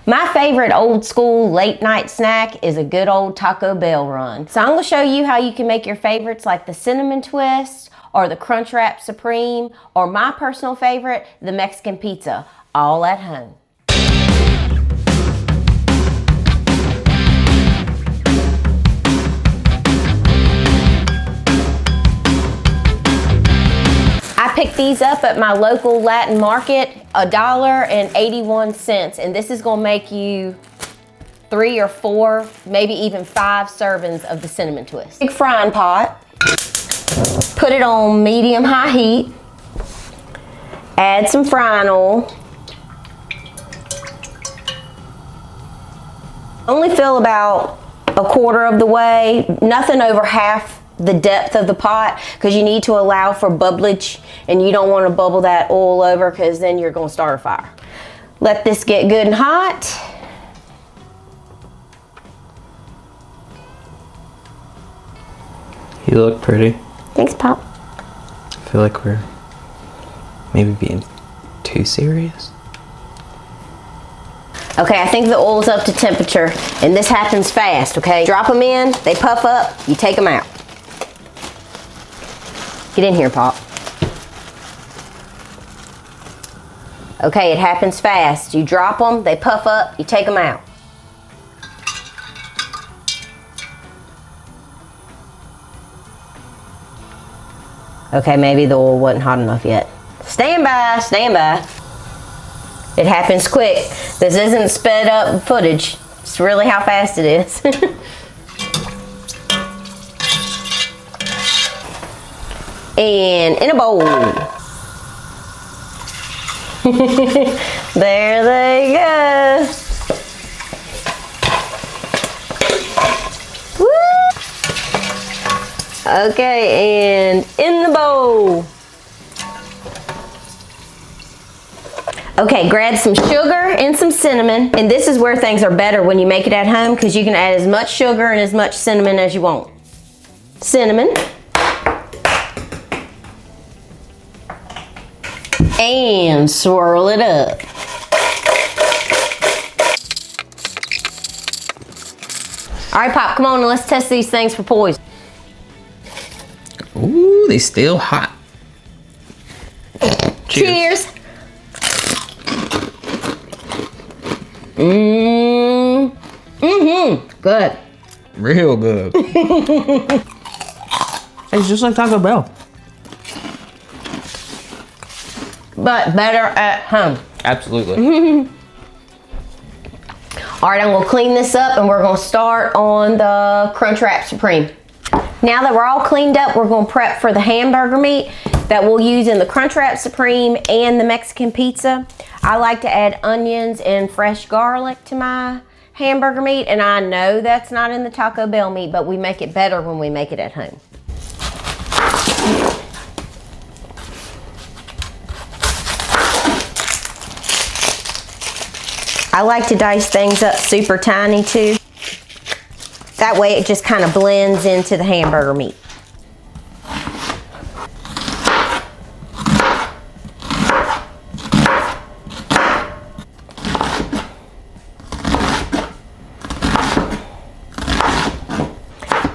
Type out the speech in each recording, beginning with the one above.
My favorite old school late night snack is a good old Taco Bell run. So I'm gonna show you how you can make your favorites like the cinnamon twist or the Crunchwrap Supreme, or my personal favorite, the Mexican pizza, all at home. I picked these up at my local Latin market, $1.81, and this is gonna make you 3 or 4, maybe even 5 servings of the cinnamon twist. Big frying pot, put it on medium-high heat, add some frying oil. Only fill about 1/4 of the way, nothing over half the depth of the pot, because you need to allow for bubblage and you don't want to bubble that oil over, because then you're going to start a fire. Let this get good and hot. You look pretty. Thanks, Pop. I feel like we're maybe being too serious. Okay, I think the oil's up to temperature, and this happens fast, okay? Drop them in, they puff up, you take them out. Get in here, Pop. Okay, it happens fast. You drop them, they puff up, you take them out. Okay, maybe the oil wasn't hot enough yet. Stand by, stand by. It happens quick. This isn't sped up footage. It's really how fast it is. And in a bowl. There they go. Woo! Okay, and in the bowl. Okay, grab some sugar and some cinnamon, and this is where things are better when you make it at home, because you can add as much sugar and as much cinnamon as you want. Cinnamon. And swirl it up. All right, Pop, come on, let's test these things for poison. Ooh, they still hot. Cheers. Good. Real good. It's just like Taco Bell. But better at home. Absolutely. All right, I'm gonna clean this up and we're gonna start on the Crunchwrap Supreme. Now that we're all cleaned up, we're gonna prep for the hamburger meat that we'll use in the Crunchwrap Supreme and the Mexican pizza. I like to add onions and fresh garlic to my hamburger meat, and I know that's not in the Taco Bell meat, but we make it better when we make it at home. I like to dice things up super tiny too. That way it just kind of blends into the hamburger meat.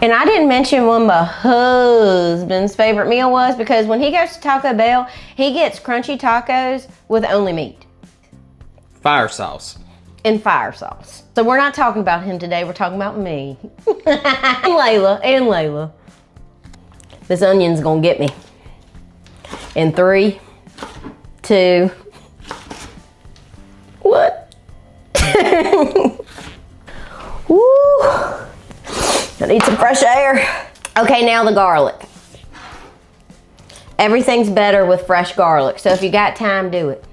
And I didn't mention what my husband's favorite meal was, because when he goes to Taco Bell, he gets crunchy tacos with only meat. Fire sauce. And fire sauce. So we're not talking about him today, we're talking about me. and Layla. This onion's gonna get me. In 3, 2, what? Woo! I need some fresh air. Okay, now the garlic. Everything's better with fresh garlic, so if you got time, do it.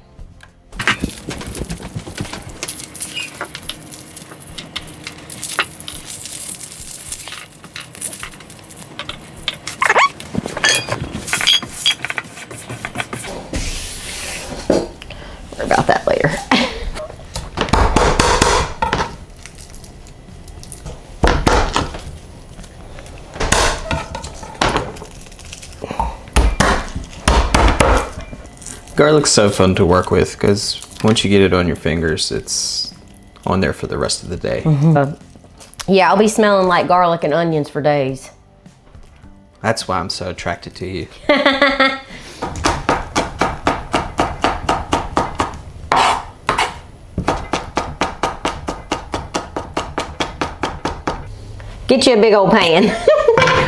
Worry about that later. Garlic's so fun to work with because once you get it on your fingers, it's on there for the rest of the day. Yeah, I'll be smelling like garlic and onions for days. That's why I'm so attracted to you. Get you a big old pan.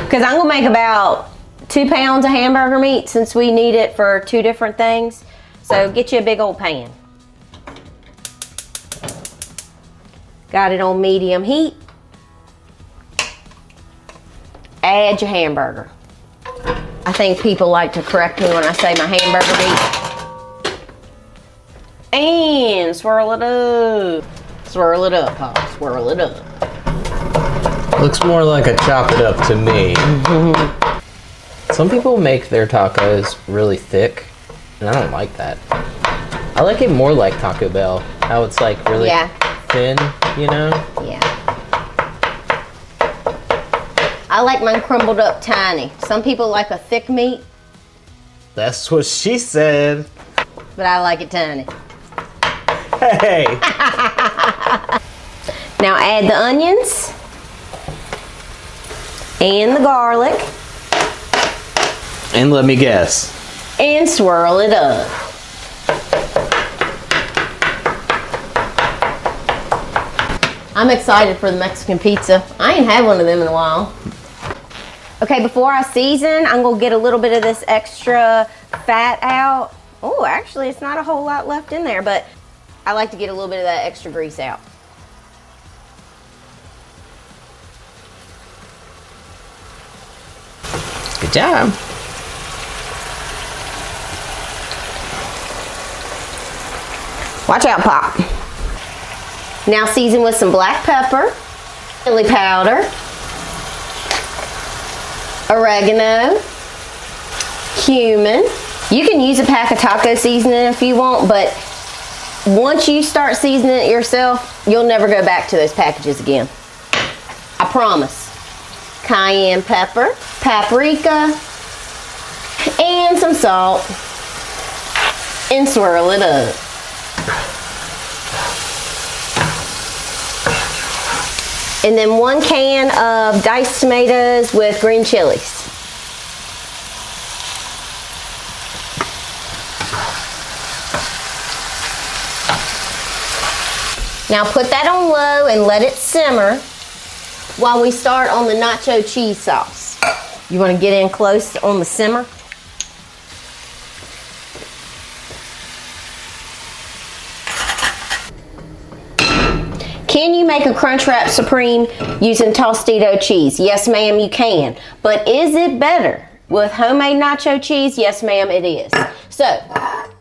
Because I'm going to make about 2 pounds of hamburger meat since we need it for 2 different things. So get you a big old pan. Got it on medium heat. Add your hamburger. I think people like to correct me when I say my hamburger meat. And swirl it up. Swirl it up, Paul. Swirl it up. Looks more like a chop it up to me. Some people make their tacos really thick, and I don't like that. I like it more like Taco Bell. How it's like really thin, you know? Yeah. I like mine crumbled up tiny. Some people like a thick meat. That's what she said. But I like it tiny. Hey! Now add the onions. And the garlic. And let me guess. And swirl it up. I'm excited for the Mexican pizza. I ain't had one of them in a while. Okay, before I season, I'm gonna get a little bit of this extra fat out. Oh, actually, it's not a whole lot left in there, but I like to get a little bit of that extra grease out. Good job. Watch out, Pop. Now season with some black pepper, chili powder, oregano, cumin. You can use a pack of taco seasoning if you want, but once you start seasoning it yourself, you'll never go back to those packages again. I promise. Cayenne pepper, paprika, and some salt, and swirl it up. And then 1 can of diced tomatoes with green chilies. Now put that on low and let it simmer while we start on the nacho cheese sauce. You want to get in close on the simmer? Can you make a Crunchwrap Supreme using Tostito cheese? Yes, ma'am, you can. But is it better with homemade nacho cheese? Yes, ma'am, it is. So,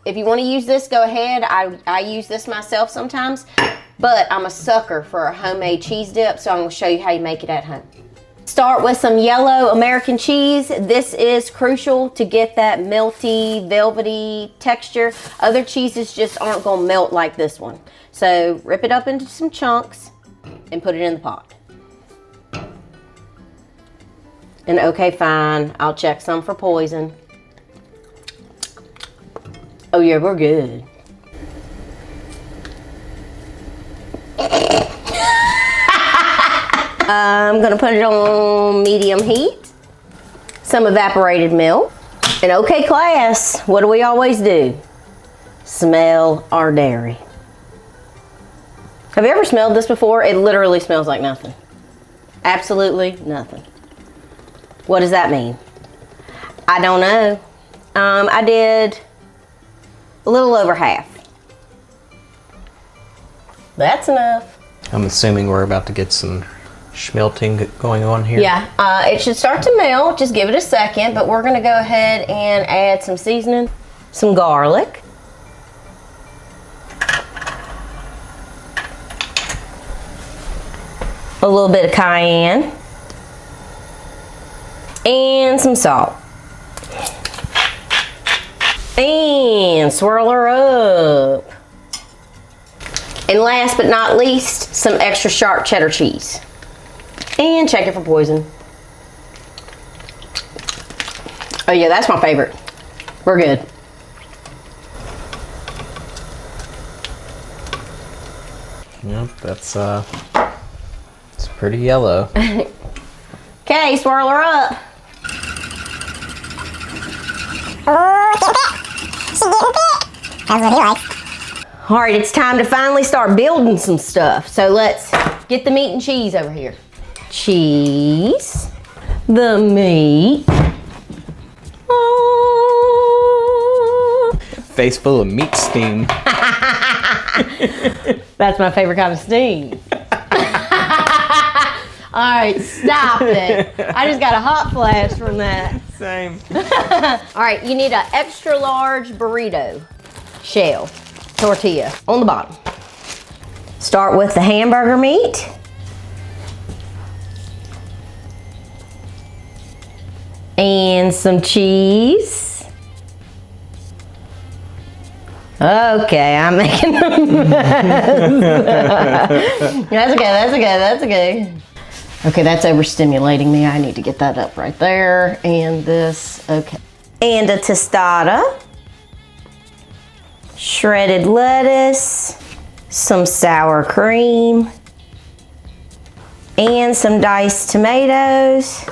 if you want to use this, go ahead. I use this myself sometimes, but I'm a sucker for a homemade cheese dip, so I'm going to show you how you make it at home. Start with some yellow American cheese. This is crucial to get that melty, velvety texture. Other cheeses just aren't going to melt like this one. So rip it up into some chunks and put it in the pot. And okay, fine, I'll check some for poison. Oh yeah, we're good. I'm gonna put it on medium heat. Some evaporated milk. And okay, class, what do we always do? Smell our dairy. Have you ever smelled this before? It literally smells like nothing. Absolutely nothing. What does that mean? I don't know. I did a little over half. That's enough. I'm assuming we're about to get some schmelting going on here. Yeah, it should start to melt. Just give it a second, but we're gonna go ahead and add some seasoning, some garlic, a little bit of cayenne, and some salt. And swirl her up. And last but not least, some extra sharp cheddar cheese. And check it for poison. Oh yeah, that's my favorite. We're good. Yep, that's it's pretty yellow. Okay, swirl her up. That's what he likes. All right, it's time to finally start building some stuff. So let's get the meat and cheese over here. Cheese, the meat. Oh. Face full of meat steam. That's my favorite kind of steam. All right, stop it. I just got a hot flash from that. Same. All right, you need an extra large burrito shell tortilla on the bottom. Start with the hamburger meat. And some cheese. Okay, I'm making a mess. That's okay. Okay, that's overstimulating me. I need to get that up right there. And this, okay. And a tostada. Shredded lettuce. Some sour cream. And some diced tomatoes.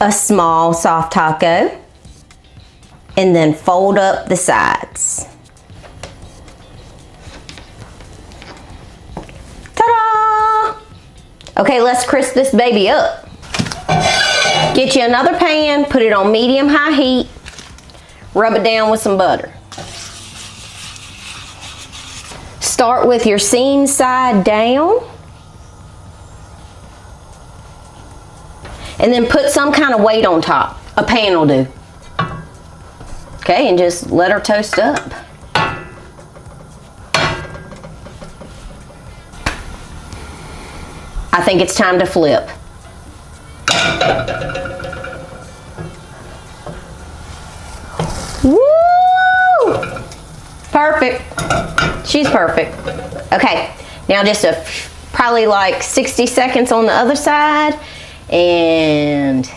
A small soft taco. And then fold up the sides. Ta-da! Okay, let's crisp this baby up. Get you another pan, put it on medium-high heat, rub it down with some butter. Start with your seam side down, and then put some kind of weight on top. A pan will do. Okay, and just let her toast up. I think it's time to flip. Woo! Perfect. She's perfect. Okay, now just probably like 60 seconds on the other side, and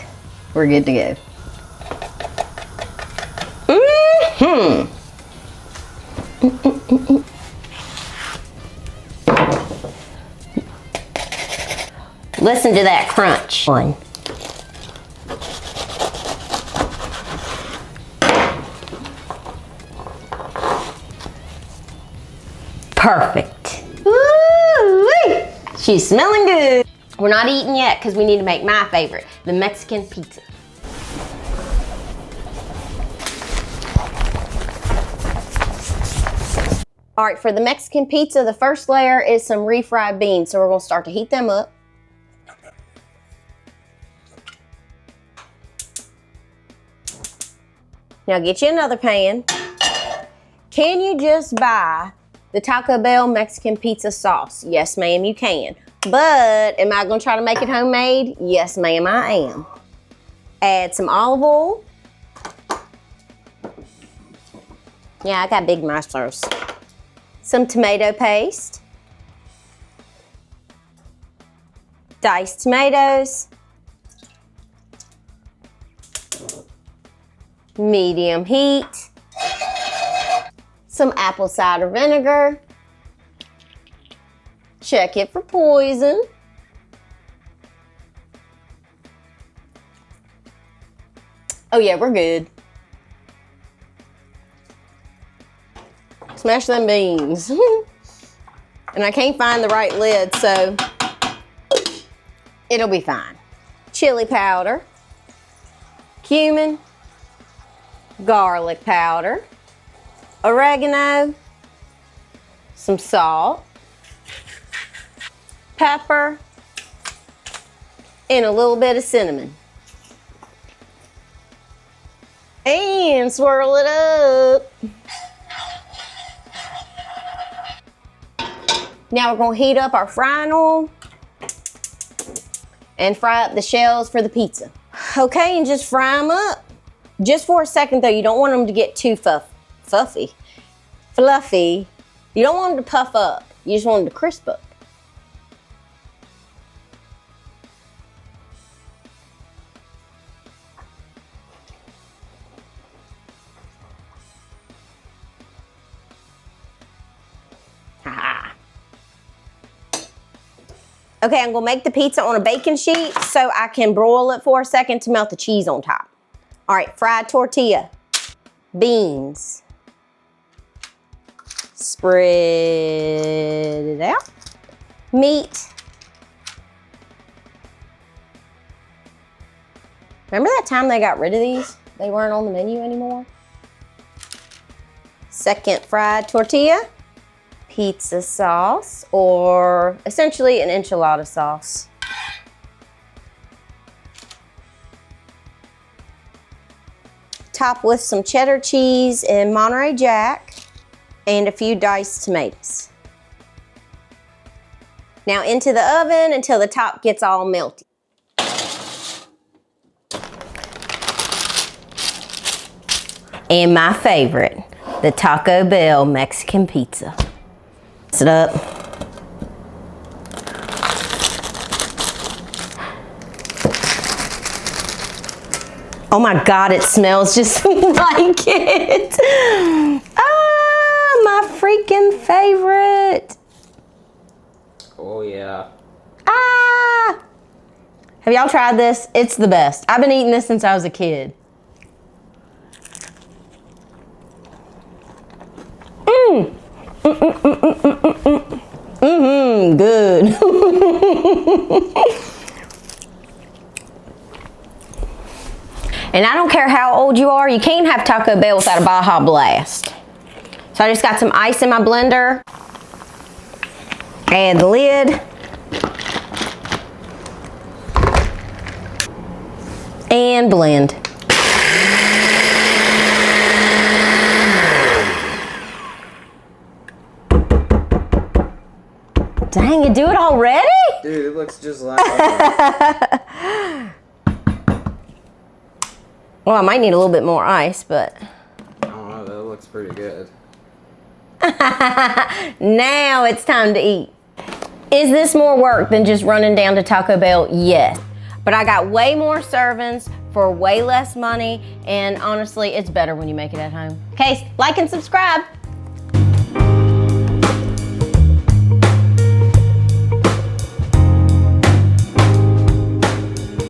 we're good to go. Listen to that crunch. One. Perfect. Woo-wee. She's smelling good. We're not eating yet because we need to make my favorite, the Mexican pizza. All right, for the Mexican pizza, the first layer is some refried beans. So we're gonna start to heat them up. Now get you another pan. Can you just buy the Taco Bell Mexican pizza sauce? Yes, ma'am, you can. But am I gonna try to make it homemade? Yes, ma'am, I am. Add some olive oil. Yeah, I got big muscles. Some tomato paste. Diced tomatoes. Medium heat. Some apple cider vinegar. Check it for poison. Oh yeah, we're good. Smash them beans. And I can't find the right lid, so it'll be fine. Chili powder. Cumin. Garlic powder. Oregano. Some salt. Pepper. And a little bit of cinnamon. And swirl it up. Now we're gonna heat up our frying oil and fry up the shells for the pizza. Okay, and just fry them up. Just for a second though, you don't want them to get too fluffy. You don't want them to puff up. You just want them to crisp up. Okay, I'm gonna make the pizza on a baking sheet so I can broil it for a second to melt the cheese on top. All right, fried tortilla, beans, spread it out, meat. Remember that time they got rid of these? They weren't on the menu anymore. Second fried tortilla, pizza sauce, or essentially an enchilada sauce. Top with some cheddar cheese and Monterey Jack and a few diced tomatoes. Now into the oven until the top gets all melty. And my favorite, the Taco Bell Mexican pizza. Mix it up. Oh my God, it smells just like it. Ah, my freaking favorite. Oh yeah. Ah! Have y'all tried this? It's the best. I've been eating this since I was a kid. Good. And I don't care how old you are, you can't have Taco Bell without a Baja Blast. So I just got some ice in my blender. Add the lid. And blend. Dang, you do it already? Dude, it looks just like Well, I might need a little bit more ice, but... I don't know, that looks pretty good. Now it's time to eat. Is this more work than just running down to Taco Bell? Yes. But I got way more servings for way less money, and honestly, it's better when you make it at home. Okay, like and subscribe.